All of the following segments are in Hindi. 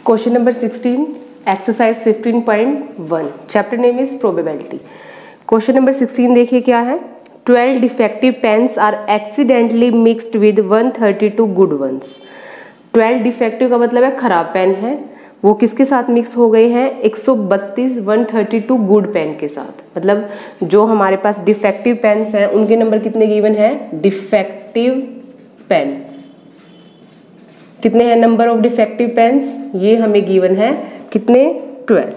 Question number 16 exercise 15.1 chapter name is probability. Question number 16 देखिए क्या है। 12 defective pens are accidentally mixed with 132 good ones. 12 defective का मतलब है खराब पेन है, वो किसके साथ मिक्स हो गए हैं 132 132 गुड पेन के साथ। मतलब जो हमारे पास डिफेक्टिव पेन्स हैं उनके नंबर कितने गिवन है, डिफेक्टिव पेन कितने हैं, नंबर ऑफ डिफेक्टिव पेन्स ये हमें गिवन है कितने 12।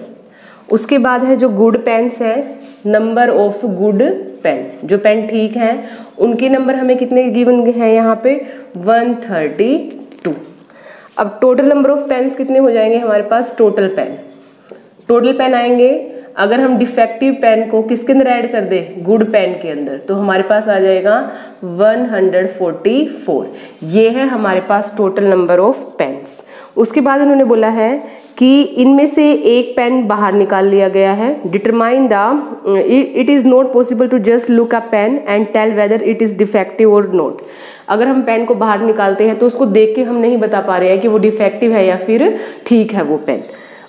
उसके बाद है जो गुड पेन्स है, नंबर ऑफ गुड पेन, जो पेन ठीक है उनके नंबर हमें कितने गिवन हैं यहाँ पे 132। अब टोटल नंबर ऑफ पेन्स कितने हो जाएंगे हमारे पास, टोटल पेन आएंगे। अगर हम डिफेक्टिव पेन को किसके अंदर ऐड कर दे, गुड पेन के अंदर, तो हमारे पास आ जाएगा 144। ये है हमारे पास टोटल नंबर ऑफ पेन्स। उसके बाद इन्होंने बोला है कि इनमें से एक पेन बाहर निकाल लिया गया है। Determine the it is not possible to just look a pen and tell whether it is defective और नॉट। अगर हम पेन को बाहर निकालते हैं तो उसको देख के हम नहीं बता पा रहे हैं कि वो डिफेक्टिव है या फिर ठीक है वो pen.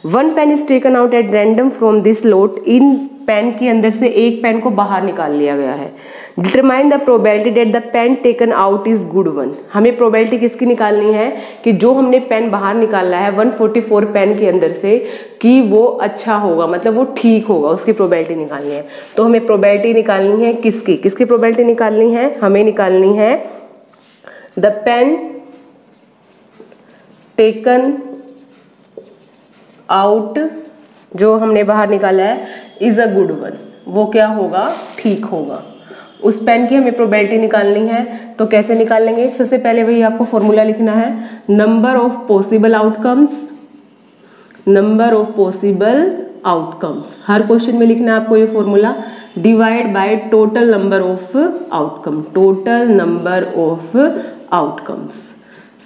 One pen is taken out at random from this lot. इन पेन के अंदर से एक पेन को बाहर निकाल लिया गया है। Determine the probability that the pen taken out is good one. हमें प्रोबेबिलिटी किसकी निकालनी है कि जो हमने पेन बाहर निकाला है 144 पेन के अंदर से कि वो अच्छा होगा, मतलब वो ठीक होगा, उसकी प्रोबेबिलिटी निकालनी है। तो हमें प्रोबेबिलिटी निकालनी है किसकी प्रोबेबिलिटी निकालनी है, हमें निकालनी है द पेन टेकन आउट, जो हमने बाहर निकाला है इज अ गुड वन, वो क्या होगा, ठीक होगा। उस पेन की हमें प्रोबेबिलिटी निकालनी है। तो कैसे निकालेंगे, सबसे पहले वही आपको फॉर्मूला लिखना है, number of possible outcomes, number of possible outcomes. Her question में लिखना है आपको ये formula, divide by total number of outcome, total number of outcomes.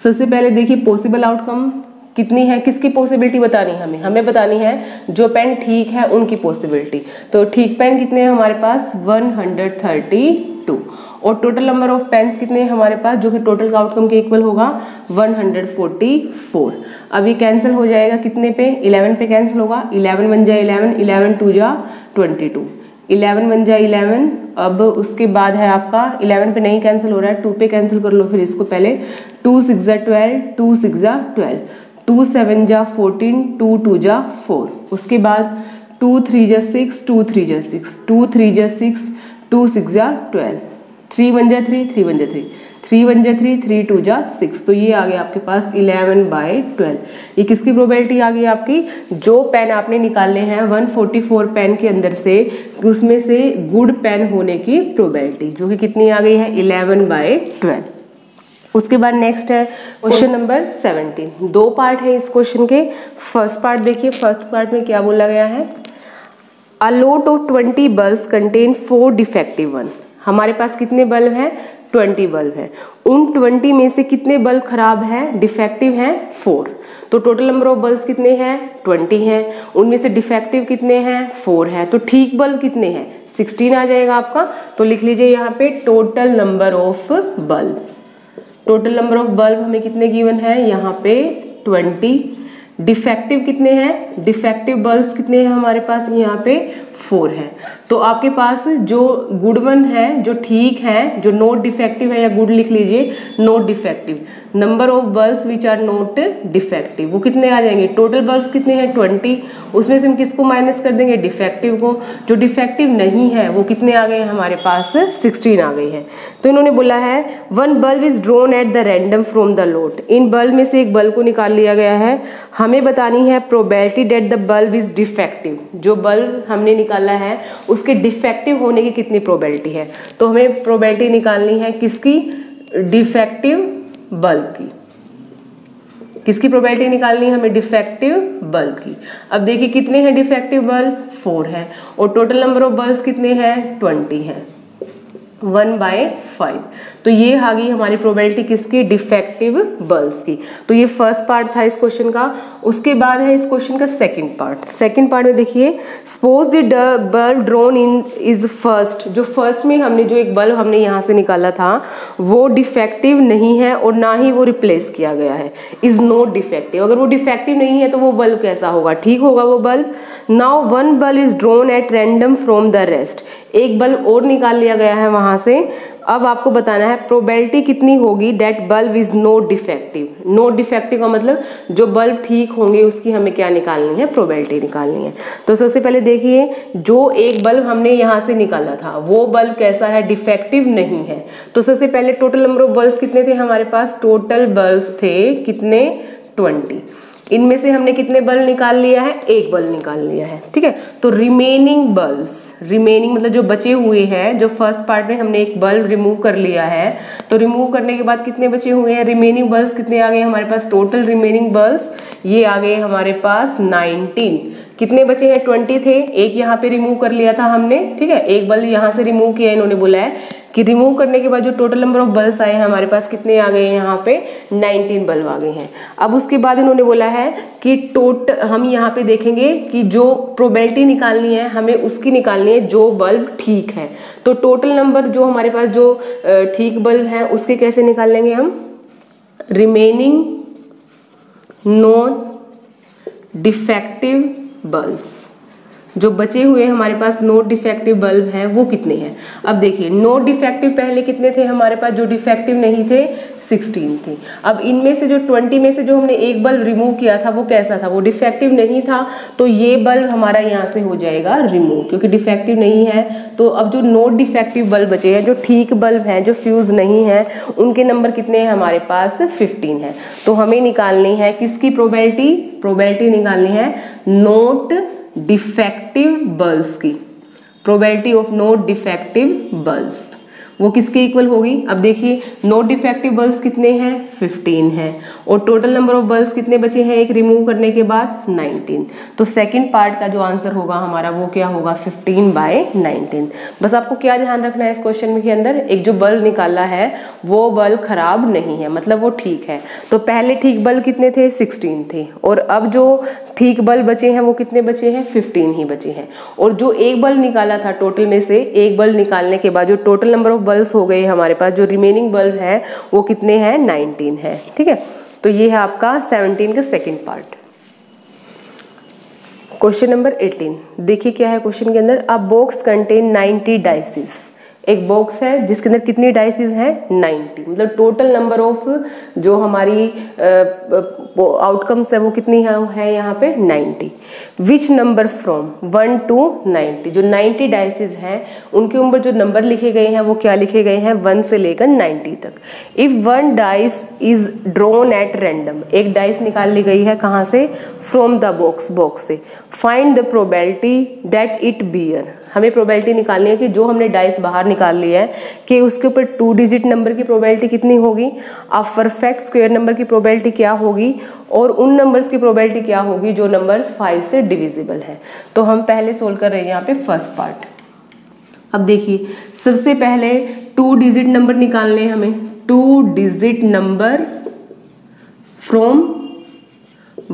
सबसे पहले देखिए पॉसिबल आउटकम कितनी है, किसकी पॉसिबिलिटी बतानी है हमें बतानी है जो पेन ठीक है उनकी पॉसिबिलिटी। तो ठीक पेन कितने हैं हमारे पास 132 और टोटल नंबर ऑफ पेन्स कितने हैं हमारे पास, जो कि टोटल का आउटकम के इक्वल होगा 144। अब ये कैंसिल हो जाएगा कितने पे, 11 पे कैंसिल होगा, 11 बन जाए 11, 11 2 जा 22, 11 बन जाए 11। अब उसके बाद है आपका 11 पे नहीं कैंसिल हो रहा है, 2 पे कैंसिल कर लो फिर इसको पहले, 2 6 जा 12, 2 6 जा 12, 2 7 जा 14, 2 2 जा 4। उसके बाद 2 3 जा 6, 2 3 जा 6, 2 3 जा 6, 2 6 जा 12, 3 1 जा 3, 3 1 जा 3, 3 1 जा 3, 3 2 जा 6। तो ये आ गया आपके पास 11/12। ये किसकी प्रोबेबिलिटी आ गई आपकी, जो पेन आपने निकाले हैं 144 पेन के अंदर से, उसमें से गुड पेन होने की प्रोबेबिलिटी, जो कि कितनी आ गई है 11/12। उसके बाद नेक्स्ट है क्वेश्चन नंबर 17। दो पार्ट है इस क्वेश्चन के। फर्स्ट पार्ट देखिए, फर्स्ट पार्ट में क्या बोला गया है, a lot of 20 bulbs contain 4 defective one. हमारे पास कितने बल्ब हैं, 20 बल्ब हैं। उन 20 में से कितने बल्ब खराब हैं, डिफेक्टिव हैं 4। तो टोटल नंबर ऑफ बल्ब्स कितने हैं 20 हैं, उनमें से डिफेक्टिव कितने हैं 4 हैं। तो ठीक बल्ब कितने हैं 16 आ जाएगा आपका। तो लिख लीजिए यहाँ पे total number of bulb, total number of bulb हमें कितने गिवन है यहाँ पे 20। डिफेक्टिव कितने हैं, डिफेक्टिव बल्ब्स कितने हैं हमारे पास यहाँ पे 4 है। तो आपके पास जो गुड वन है, जो ठीक है, जो नॉट डिफेक्टिव है, या गुड लिख लीजिए not defective, number of bulbs which are not defective, वो कितने आ जाएंगे, टोटल बल्ब्स कितने हैं 20, उसमें से हम किसको माइनस कर देंगे, डिफेक्टिव को। जो डिफेक्टिव नहीं है वो कितने आ गए हमारे पास 16 आ गई है। तो इन्होंने बोला है one bulb is drawn eight the random from the lot. In bulb में से एक बल्ब को निकाल लिया गया है। हमें बतानी है probability that the bulb is defective. जो बल्ब हमने निकाला है उसके डिफेक्टिव होने की कितनी प्रोबेबिलिटी है। तो हमें प्रोबेबिलिटी निकालनी है किसकी, डिफेक्टिव बल्ब की। किसकी प्रोबेबिलिटी निकालनी है हमें, डिफेक्टिव बल्ब की। अब देखिए कितने हैं डिफेक्टिव बल्ब 4 है और टोटल नंबर ऑफ बल्ब्स कितने हैं 20 हैं, 1/5। तो तो ये आ गई हमारी प्रोबेबिलिटी किसकी, डिफेक्टिव बल्ब्स की। तो ये फर्स्ट पार्ट था इस क्वेश्चन का। उसके बाद है इस क्वेश्चन का सेकंड पार्ट। सेकंड पार्ट में देखिए, suppose the bulb drawn in is first, जो फर्स्ट में हमने जो एक बल्ब हमने यहाँ से निकाला था वो डिफेक्टिव नहीं है और ना ही वो रिप्लेस किया गया है, इज नॉट डिफेक्टिव। अगर वो डिफेक्टिव नहीं है तो वो बल्ब कैसा होगा, ठीक होगा वो bulb. Now one bulb is drawn at random from the rest, एक बल्ब और निकाल लिया गया है वहां से। अब आपको बताना है प्रोबेबिलिटी कितनी होगी that bulb is not defective. Not defective का मतलब जो बल्ब ठीक होंगे उसकी हमें क्या निकालनी है, प्रोबेबिलिटी निकालनी है। तो सबसे पहले देखिए, जो एक बल्ब हमने यहाँ से निकाला था वो बल्ब कैसा है, डिफेक्टिव नहीं है। तो सबसे पहले टोटल नंबर ऑफ बल्ब्स कितने थे हमारे पास, टोटल बल्ब्स थे कितने, 20। इनमें से हमने कितने बल्ब निकाल लिया है, एक बल्ब निकाल लिया है, ठीक है। तो रिमेनिंग बल्ब्स, रिमेनिंग मतलब जो बचे हुए हैं, जो फर्स्ट पार्ट में हमने एक बल्ब रिमूव कर लिया है, तो रिमूव करने के बाद कितने बचे हुए हैं, रिमेनिंग बल्ब्स कितने आ गए हमारे पास, टोटल रिमेनिंग बल्ब्स ये आ गए हमारे पास 19। कितने बचे हैं, 20 थे, एक यहाँ पे रिमूव कर लिया था हमने, ठीक है, एक बल्ब यहाँ से रिमूव किया, इन्होंने बोला है कि रिमूव करने के बाद जो टोटल नंबर ऑफ बल्ब्स आए हैं हमारे पास कितने आ गए हैं, यहाँ पे 19 बल्ब आ गए हैं। अब उसके बाद इन्होंने बोला है कि हम यहाँ पे देखेंगे कि जो प्रोबेबिलिटी निकालनी है हमें उसकी निकालनी है जो बल्ब ठीक है। तो टोटल नंबर जो हमारे पास जो ठीक बल्ब है उसके कैसे निकाल लेंगे हम, रिमेनिंग नॉन डिफेक्टिव बल्ब्स, जो बचे हुए हमारे पास नॉट डिफेक्टिव बल्ब हैं वो कितने हैं। अब देखिए नॉट डिफेक्टिव पहले कितने थे हमारे पास, जो डिफेक्टिव नहीं थे 16 थे। अब इनमें से जो 20 में से जो हमने एक बल्ब रिमूव किया था वो कैसा था, वो डिफेक्टिव नहीं था, तो ये बल्ब हमारा यहाँ से हो जाएगा रिमूव, क्योंकि डिफेक्टिव नहीं है। तो अब जो नॉट डिफेक्टिव बल्ब बचे हैं, जो ठीक बल्ब हैं, जो फ्यूज नहीं है, उनके नंबर कितने हैं हमारे पास, 15 है। तो हमें निकालनी है किसकी प्रोबेबिलिटी, प्रोबेबिलिटी निकालनी है नॉट डिफेक्टिव बल्ब्स की, probability of not defective bulbs, वो किसके इक्वल होगी। अब देखिए नॉट डिफेक्टिव बल्ब्स कितने हैं, 15 हैं, और टोटल नंबर ऑफ बल्ब्स कितने बचे हैं एक रिमूव करने के बाद, 19। तो सेकंड पार्ट का जो आंसर होगा हमारा वो क्या होगा, 15/19। बस आपको क्या ध्यान रखना है इस क्वेश्चन के अंदर, एक जो बल्ब निकाला है वो बल्ब खराब नहीं है, मतलब वो ठीक है। तो पहले ठीक बल्ब कितने थे, 16 थे, और अब जो ठीक बल्ब बचे हैं वो कितने बचे हैं, 15 ही बचे हैं। और जो एक बल्ब निकाला था टोटल में से, एक बल्ब निकालने के बाद जो टोटल नंबर ऑफ बल्ब्स हो गए हमारे पास, जो रिमेनिंग बल्ब है वो कितने हैं, 19 है, ठीक है। तो ये है आपका 17 का सेकंड पार्ट। क्वेश्चन नंबर 18 देखिए क्या है क्वेश्चन के अंदर, अ बॉक्स कंटेन 90 डाइसेस, एक बॉक्स है जिसके अंदर कितनी डाइसेस हैं, 90, मतलब टोटल नंबर ऑफ जो हमारी आउटकम्स है वो कितनी है यहाँ पे 90। विच नंबर फ्रॉम 1 to 90, जो 90 डाइसेस हैं उनके ऊपर जो नंबर लिखे गए हैं वो क्या लिखे गए हैं, 1 से लेकर 90 तक। If one dice is drawn at random, एक डाइस निकाल ली गई है कहाँ से, फ्रॉम द बॉक्स से। Find the probability that it bear, हमें प्रोबेबिलिटी निकालनी है कि जो हमने डाइस बाहर निकाल लिया है कि उसके ऊपर 2 डिजिट नंबर की प्रोबेबिलिटी कितनी होगी, अब परफेक्ट स्क्वायर नंबर की प्रोबेबिलिटी क्या होगी, और उन नंबर्स की प्रोबेबिलिटी क्या होगी जो नंबर 5 से डिविजिबल है। तो हम पहले सोल्व कर रहे हैं यहाँ पे फर्स्ट पार्ट। अब देखिए सबसे पहले 2 डिजिट नंबर निकालने हैं हमें, 2 डिजिट नंबर फ्रॉम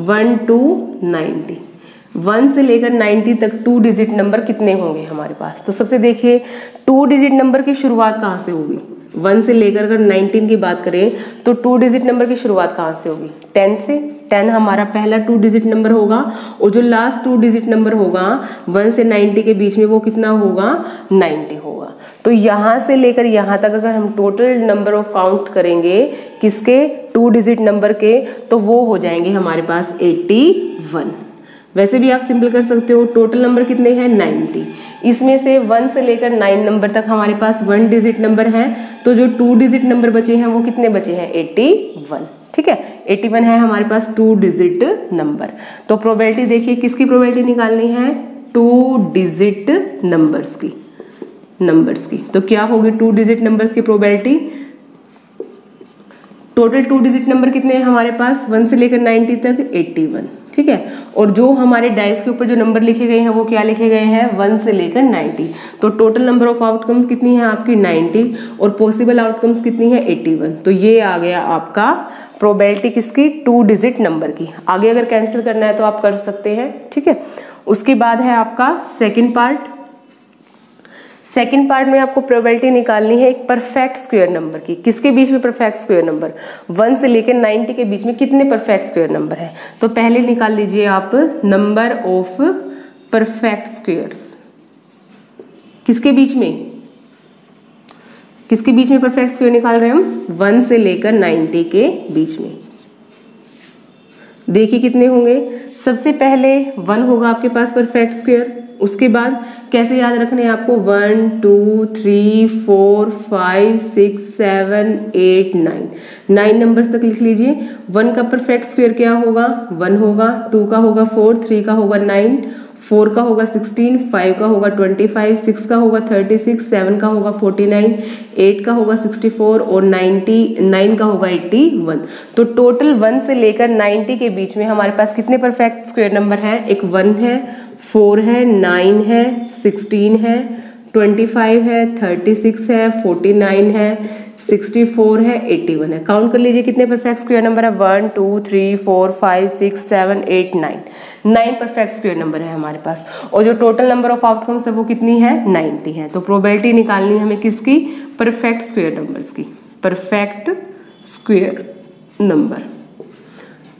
1 to 90, 1 से लेकर 90 तक 2 डिजिट नंबर कितने होंगे हमारे पास। तो सबसे देखिए 2 डिजिट नंबर की शुरुआत कहाँ से होगी, 1 से लेकर अगर 19 की बात करें तो 2 डिजिट नंबर की शुरुआत कहाँ से होगी, 10 से। 10 हमारा पहला 2 डिजिट नंबर होगा, और जो लास्ट 2 डिजिट नंबर होगा 1 से 90 के बीच में वो कितना होगा, 90 होगा। तो यहाँ से लेकर यहाँ तक अगर हम टोटल नंबर ऑफ काउंट करेंगे किसके, 2 डिजिट नंबर के, तो वो हो जाएंगे हमारे पास 81। वैसे भी आप सिंपल कर सकते हो, टोटल नंबर कितने हैं 90, इसमें से 1 से लेकर 9 नंबर तक हमारे पास 1 डिजिट नंबर है, तो जो 2 डिजिट नंबर बचे हैं वो कितने बचे हैं 81, ठीक है। 81 है हमारे पास 2 डिजिट नंबर। तो प्रोबेबिलिटी देखिए किसकी प्रोबेबिलिटी निकालनी है, 2 डिजिट नंबर्स की। तो क्या होगी 2 डिजिट नंबर्स की प्रोबेबिलिटी, टोटल 2 डिजिट नंबर कितने हैं हमारे पास 1 से लेकर 90 तक 81, ठीक है। और जो हमारे डाइस के ऊपर जो नंबर लिखे गए हैं वो क्या लिखे गए हैं, 1 से लेकर 90। तो टोटल नंबर ऑफ आउटकम्स कितनी है आपकी 90 और पॉसिबल आउटकम्स कितनी है 81। तो ये आ गया आपका प्रोबेबिलिटी किसकी, 2 डिजिट नंबर की। आगे अगर कैंसिल करना है तो आप कर सकते हैं, ठीक है। उसके बाद है आपका सेकेंड पार्ट। सेकेंड पार्ट में आपको प्रोबेबिलिटी निकालनी है एक परफेक्ट स्क्वायर नंबर की। किसके बीच में परफेक्ट स्क्वायर नंबर, 1 से लेकर 90 के बीच में कितने परफेक्ट स्क्वायर नंबर है। तो पहले निकाल लीजिए आप नंबर ऑफ परफेक्ट स्क्वायर्स। किसके बीच में, किसके बीच में परफेक्ट स्क्वायर निकाल रहे हैं हम, 1 से लेकर 90 के बीच में। देखिए कितने होंगे, सबसे पहले 1 होगा आपके पास परफेक्ट स्क्वायर। उसके बाद कैसे याद रखने हैं आपको, 1 2 3 4 5 6 7 8 9 नंबर्स तक लिख लीजिए। 1 का परफेक्ट स्क्वायर क्या होगा, 1 होगा, 2 का होगा 4, 3 का होगा 9, 4 का होगा 16, 5 का होगा 25, 6 का होगा 36, 7 का होगा 49, 8 का होगा 64 और 9 का होगा 81। तो टोटल 1 से लेकर 90 के बीच में हमारे पास कितने परफेक्ट स्क्वायर नंबर हैं, एक 1 है, 4 है, 9 है, 16 है, 25 है, 36 है, 49 है, 64 है, 81 है। काउंट कर लीजिए कितने परफेक्ट स्क्वायर नंबर है, 1 2 3 4 5 6 7 8 9 परफेक्ट स्क्वायर नंबर है हमारे पास। और जो टोटल नंबर ऑफ आउटकम्स है वो कितनी है, 90 है। तो प्रोबेबिलिटी निकालनी है हमें किसकी, परफेक्ट स्क्वायर नंबर्स की, परफेक्ट स्क्वायर नंबर।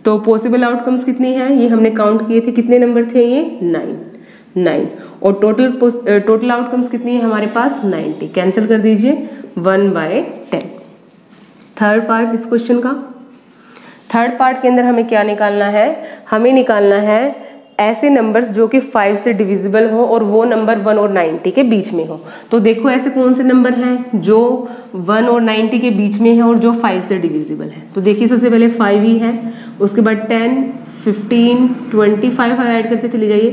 तो पॉसिबल आउटकम्स कितनी है, ये हमने काउंट किए थे, कितने नंबर थे ये, 9 और टोटल आउटकम्स कितनी है हमारे पास 90। कैंसिल कर दीजिए 1/10। थर्ड पार्ट इस क्वेश्चन का, थर्ड पार्ट के अंदर हमें क्या निकालना है, हमें निकालना है ऐसे नंबर्स जो कि 5 से डिविजिबल हो और वो नंबर 1 और 90 के बीच में हो। तो देखो ऐसे कौन से नंबर हैं जो 1 और 90 के बीच में है और जो 5 से डिविजिबल है। तो देखिए सबसे पहले 5 ही है, उसके बाद 10 15 25 ऐड करते चले जाइए,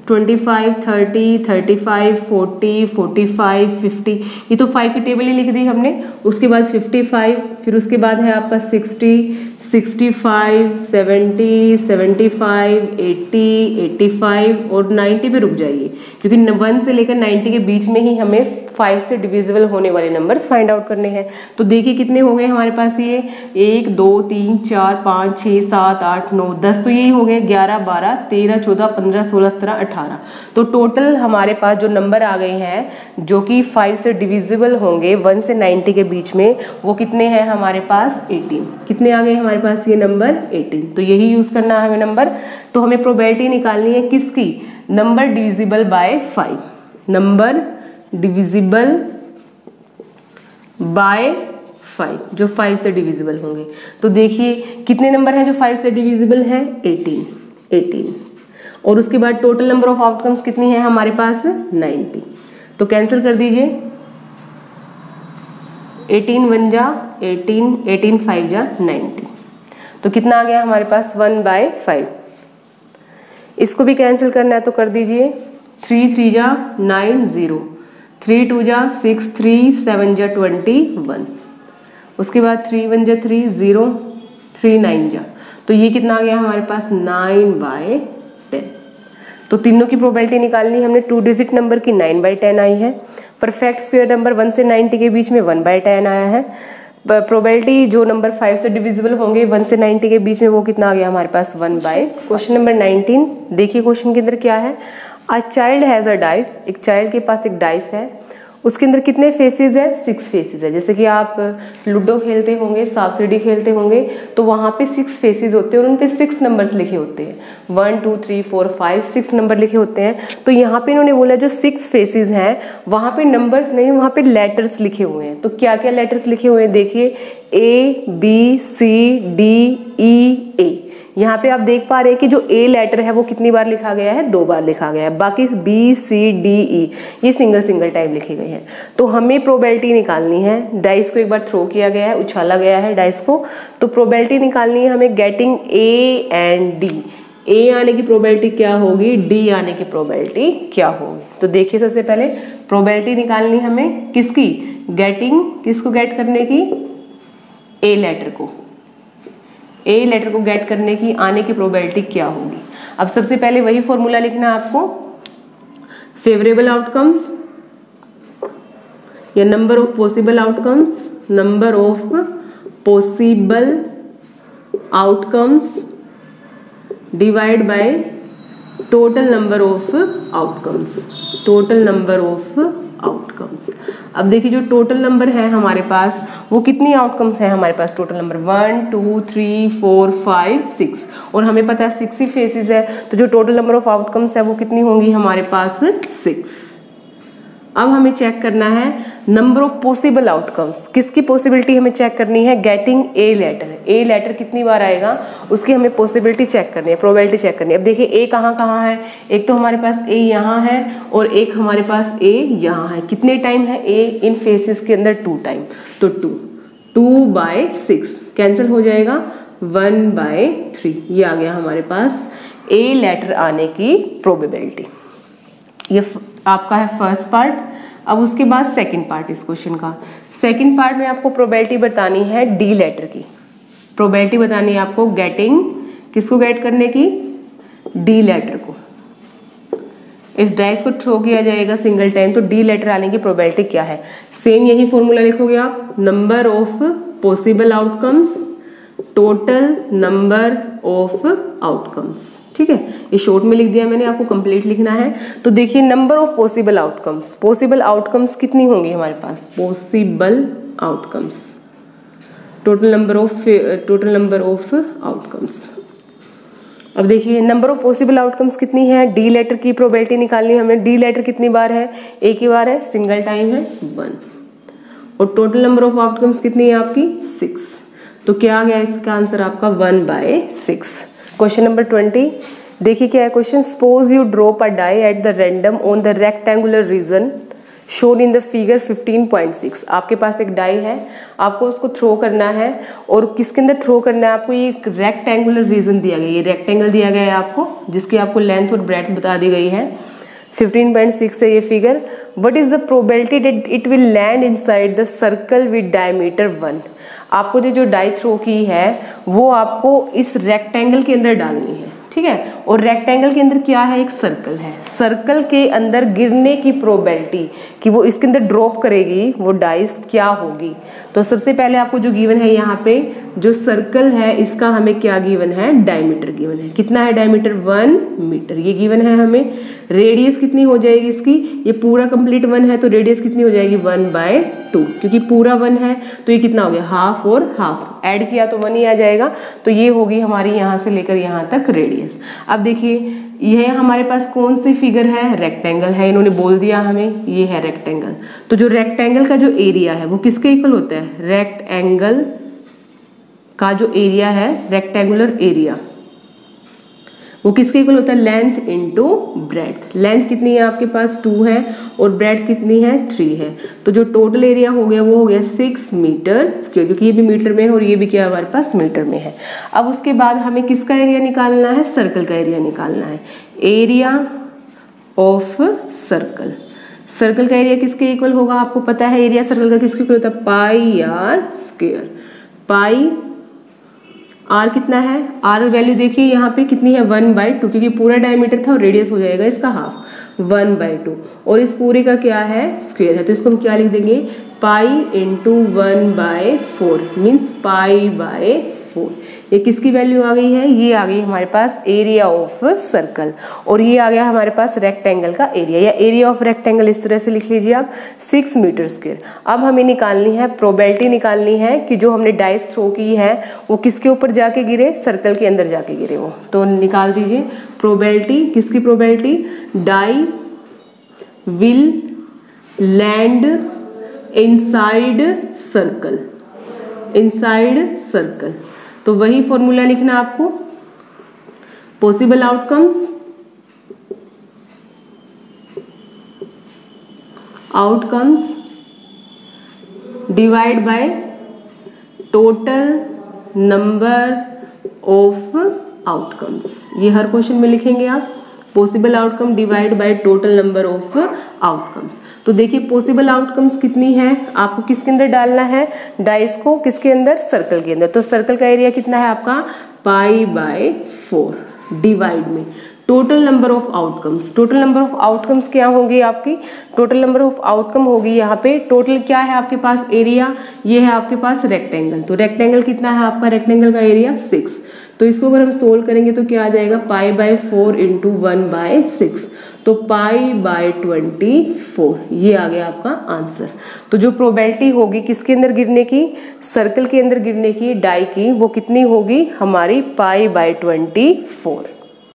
25 30 35 40 45 50, ये तो 5 की टेबल ही लिख दी हमने। उसके बाद 55, फिर उसके बाद है आपका 60 65 70 75 80 85 और 90 पे रुक जाइए, क्योंकि 1 से लेकर 90 के बीच में ही हमें 5 से डिविजिबल होने वाले नंबर्स फाइंड आउट करने हैं। तो देखिए कितने हो गए हमारे पास, ये 1 2 3 4 5 6 7 8 9 10, तो यही हो गए 11 12 13 14 15 16 17 18। तो टोटल हमारे पास जो नंबर आ गए हैं जो कि 5 से डिविजिबल होंगे 1 से 90 के बीच में, वो कितने हैं हमारे पास 18। कितने आ गए हमारे पास ये नंबर 18। तो यही यूज करना है हमें नंबर। तो हमें प्रोबेबिलिटी निकालनी है किसकी, number divisible by 5, number divisible by 5, जो 5 से डिविजिबल होंगे। तो देखिए कितने नंबर हैं जो 5 से डिविजिबल हैं, 18। और उसके बाद टोटल नंबर ऑफ आउटकम्स कितनी है हमारे पास 90। तो कैंसिल कर दीजिए, 18 1 जा 18, 18 5 जा 90। तो कितना आ गया हमारे पास 1/5। इसको भी कैंसिल करना है तो कर दीजिए, 3 3 जा 9 0, 3 2 जा 6 3 7 जा 21। उसके बाद 3 1 जा 3 0, 3 9 जा, तो ये कितना आ गया हमारे पास 9/10। तो तीनों की प्रोबेबिलिटी निकालनी हमने, 2 डिजिट नंबर की 9/10 आई है, परफेक्ट स्क्वायर नंबर 1 से 90 के बीच में 1/10 आया है, प्रोबेबिलिटी जो नंबर 5 से डिविजिबल होंगे 1 से 90 के बीच में वो कितना आ गया हमारे पास 1/। क्वेश्चन नंबर 19, देखिए क्वेश्चन के अंदर क्या है, a child has a dice, एक चाइल्ड के पास एक डाइस है, उसके अंदर कितने फेसेस है, 6 फेसेस है। जैसे कि आप लूडो खेलते होंगे, सांप सीढ़ी खेलते होंगे, तो वहाँ पे 6 फेसेस होते हैं और उन पे 6 नंबर्स लिखे होते हैं, 1 2 3 4 5 6 नंबर लिखे होते हैं। तो यहाँ पे इन्होंने बोला जो 6 फेसेस हैं वहाँ पे नंबर्स नहीं, वहाँ पे लेटर्स लिखे हुए हैं। तो क्या क्या लेटर्स लिखे हुए हैं देखिए, ABCDEA। यहाँ पे आप देख पा रहे हैं कि जो ए लेटर है वो कितनी बार लिखा गया है, 2 बार लिखा गया है, बाकी BCDE ये सिंगल टाइम लिखे गए हैं। तो हमें प्रोबेबिलिटी निकालनी है, डाइस को एक बार थ्रो किया गया है, उछाला गया है डाइस को, तो प्रोबेबिलिटी निकालनी है हमें गेटिंग A and D। ए आने की प्रोबेबिलिटी क्या होगी, डी आने की प्रोबेबिलिटी क्या होगी। तो देखिए सबसे पहले प्रोबेबिलिटी निकालनी हमें किसकी, गेटिंग, किसको गेट करने की, ए लेटर को, ए लेटर को गेट करने की आने की प्रोबेबिलिटी क्या होगी। अब सबसे पहले वही फॉर्मूला लिखना है आपको, फेवरेबल आउटकम्स या number of possible outcomes, number of possible outcomes divide by total number of outcomes, total number of outcomes. अब देखिए जो टोटल नंबर है हमारे पास वो कितनी आउटकम्स है हमारे पास, टोटल नंबर 1 2 3 4 5 6 और हमें पता है 6 ही फेसेस है, तो जो टोटल नंबर ऑफ आउटकम्स है वो कितनी होंगी हमारे पास 6। अब हमें चेक करना है नंबर ऑफ पॉसिबल आउटकम्स, किसकी पॉसिबिलिटी हमें चेक करनी है, getting a letter, a letter कितनी बार आएगा उसकी हमें पॉसिबिलिटी चेक करनी है, प्रोबेबिलिटी चेक करनी है। अब देखिए ए कहाँ कहाँ है, एक तो हमारे पास ए यहाँ है और एक हमारे पास ए यहाँ है, कितने टाइम है ए इन फेसेस के अंदर 2 टाइम, तो 2/6 कैंसिल हो जाएगा, 1/3 ये आ गया हमारे पास ए लेटर आने की प्रोबेबिलिटी। ये आपका है फर्स्ट पार्ट। अब उसके बाद सेकंड पार्ट इस क्वेश्चन का, सेकंड पार्ट में आपको प्रोबेबिलिटी बतानी है डी लेटर की, प्रोबेबिलिटी बतानी है आपको गेटिंग, किसको गेट करने की, डी लेटर को। इस डाइस को थ्रो किया जाएगा सिंगल टाइम, तो डी लेटर आने की प्रोबेबिलिटी क्या है, सेम यही फॉर्मूला लिखोगे आप, number of possible outcomes total number of outcomes, ठीक है, ये शॉर्ट में लिख दिया मैंने, आपको कंप्लीट लिखना है। तो देखिए number of possible outcomes, possible outcomes कितनी होंगी हमारे पास, possible outcomes total number of outcomes. अब देखिए नंबर ऑफ पॉसिबल आउटकम्स कितनी है, डी लेटर की प्रोबेबिलिटी निकालनी है हमें, डी लेटर कितनी बार है, एक ही बार है, सिंगल टाइम है 1 और टोटल नंबर ऑफ आउटकम्स कितनी है आपकी 6, तो क्या आ गया इसका आंसर आपका 1/6। क्वेश्चन नंबर 20 देखिए क्या है question, suppose you drop a die at the random on the rectangular region shown in the figure 15.6। आपके पास एक डाई है, आपको उसको थ्रो करना है और किसके अंदर थ्रो करना है आपको, ये एक रेक्टेंगुलर रीजन दिया गया, ये रेक्टेंगल दिया गया है आपको जिसकी आपको लेंथ और ब्रेड्थ बता दी गई है, 15.6 है ये figure. What is the probability that it will land inside the circle with diameter 1। आपको जो डाई थ्रो की है वो आपको इस रेक्टेंगल के अंदर डालनी है, ठीक है, और रेक्टेंगल के अंदर क्या है, एक सर्कल है, सर्कल के अंदर गिरने की प्रोबेबिलिटी कि वो इसके अंदर ड्रॉप करेगी वो डाइस क्या होगी। तो सबसे पहले आपको जो गिवन है यहाँ पे जो सर्कल है इसका हमें क्या गिवन है, डायमीटर गिवन है, कितना है डायमीटर 1 मीटर ये गिवन है हमें। रेडियस कितनी हो जाएगी इसकी, ये पूरा कंप्लीट 1 है तो रेडियस कितनी हो जाएगी 1/2, क्योंकि पूरा 1 है तो ये कितना हो गया हाफ और हाफ, ऐड किया तो 1 ही आ जाएगा, तो ये होगी हमारी यहाँ से लेकर यहाँ तक रेडियस। अब देखिए यह हमारे पास कौन सी फिगर है, रेक्टेंगल है, इन्होंने बोल दिया हमें ये है रेक्टेंगल, तो जो रेक्टेंगल का जो एरिया है वो किसके इक्वल होता है, रेक्टेंगल का जो एरिया है रेक्टेंगुलर एरिया वो किसके इक्वल होता है, लेंथ इनटू ब्रेड्थ। लेंथ कितनी है आपके पास 2 है और ब्रेड्थ कितनी है 3 है, तो जो टोटल एरिया हो गया वो हो गया 6 मीटर स्क्वायर, क्योंकि ये भी मीटर में है और ये भी क्या हमारे पास मीटर में है। अब उसके बाद हमें किसका एरिया निकालना है, सर्कल का एरिया निकालना है, एरिया ऑफ सर्कल। सर्कल का एरिया किसके इक्वल होगा, आपको पता है एरिया सर्कल का किसके इक्वल होता है, पाई आर स्क्वायर। पाई आर कितना है, आर वैल्यू देखिए यहाँ पे कितनी है 1/2, क्योंकि पूरा डायमीटर था और रेडियस हो जाएगा इसका हाफ 1/2 और इस पूरे का क्या है स्क्वायर है, तो इसको हम क्या लिख देंगे पाई इंटू 1/4 मीन्स पाई/4। ये किसकी वैल्यू आ गई है, ये आ गई हमारे पास एरिया ऑफ सर्कल और ये आ गया हमारे पास रेक्टेंगल का एरिया या एरिया ऑफ रेक्टेंगल, इस तरह से लिख लीजिए आप 6 मीटर स्क्वायर। अब हमें निकालनी है प्रोबेबिलिटी निकालनी है कि जो हमने डाइस थ्रो की है वो किसके ऊपर जाके गिरे, सर्कल के अंदर जाके गिरे वो, तो निकाल दीजिए प्रोबेबिलिटी, किसकी probability, die will land inside circle, inside circle, तो वही फॉर्मूला लिखना आपको, possible outcomes divide by total number of outcomes. ये हर क्वेश्चन में लिखेंगे आप, possible outcome divide by total number of outcomes. तो देखिए पॉसिबल आउटकम्स कितनी है, आपको किसके अंदर डालना है, डाइस को किसके अंदर, सर्कल के अंदर, तो सर्कल का एरिया कितना है आपका पाई/4, डिवाइड में total number of outcomes. Total number of outcomes क्या होंगे आपकी, टोटल नंबर ऑफ आउटकम होगी यहाँ पे, टोटल क्या है आपके पास एरिया, ये है आपके पास रेक्टेंगल, तो रेक्टेंगल कितना है आपका, रेक्टेंगल का एरिया 6। तो इसको अगर हम सोल्व करेंगे तो क्या आ जाएगा, π/4 × 1/6, तो π/24, ये आ गया आपका आंसर। तो जो प्रोबेबिलिटी होगी किसके अंदर गिरने की, सर्कल के अंदर गिरने की, डाई की, वो कितनी होगी हमारी π/24।